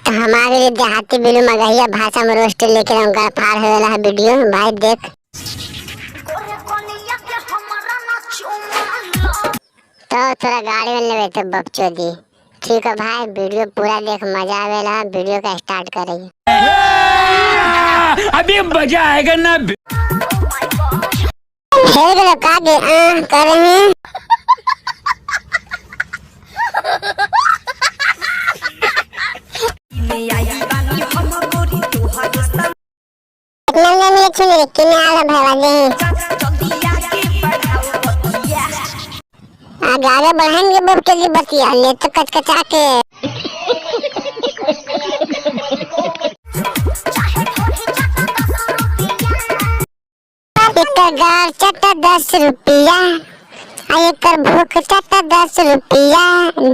तो हमारे लिए देहाती बिल्लू मगहिया भाषा में रोस्ट लेके उनका फाड़ हो रहा है वीडियो भाई देख। तो थोड़ा गाड़ी में लेवे तो बकचोदी। ठीक है भाई वीडियो पूरा देख मजा आवेला। वीडियो का स्टार्ट करेंगे। अभी मजा आएगा ना। का कर रहे हैं। आगे बढ़ाएंगे बच्चे की बतिया ले तो कचकचा के गार चटा 10 रुपया कर भूख चटा 10 रुपया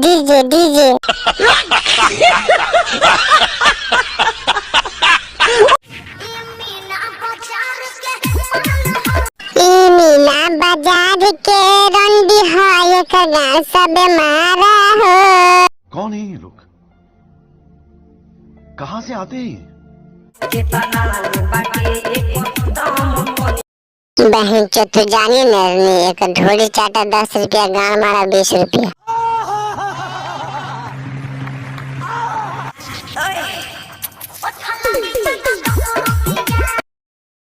डीजे डीजे मीना बाजार के रंडी है गाँव सब मारा हो। कौन है ये लोग, कहाँ से आते हैं? बहन चो तू जानी नरनी एक ढोली चाटा 10 रुपया गाँव मारा 20 रुपया।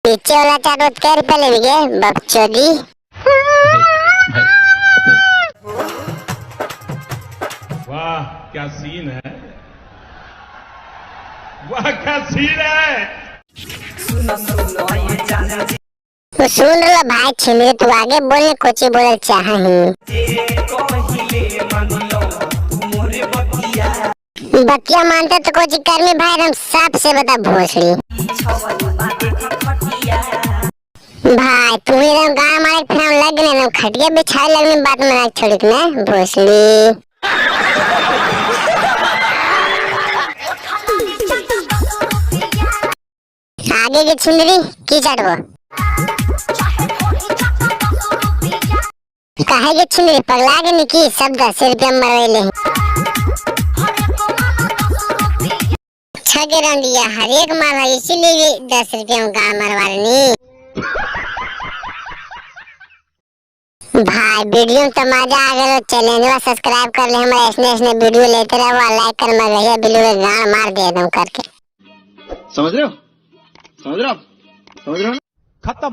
पीछे वाला चाटा क्या रुपया लेंगे बकचोदी। वाह क्या सीन है, वाह क्या सीन है। तो सुन रहा भाई छिमरे तू आगे बोले कोची बोले चाहे बतिया मानते तो कोची कर्मी भाई हम साफ से बता भोसड़ी भाई तू ही हम गाँव मारे फिर हम लग गए ना खटिया बिछाए लगने बात में छोड़ी ना भोसड़ी। आगे की छिंदरी की चढ़ो काहे के छिंदरी पगला के निकी सब 10 रुपया मरवेले छगे रंडिया हर एक मार इसीलिए 10 रुपया में गाँव मरवानी। भाई वीडियो तो मजा आ गया चैनल सब्सक्राइब कर ले हमारे ऐसे वीडियो लेते रहो लाइक कर मगहिया बिल्लू के गाँव मार दे एकदम करके। समझ रहे हो, समझ रहे हो, समझ रहे हो? खत्म।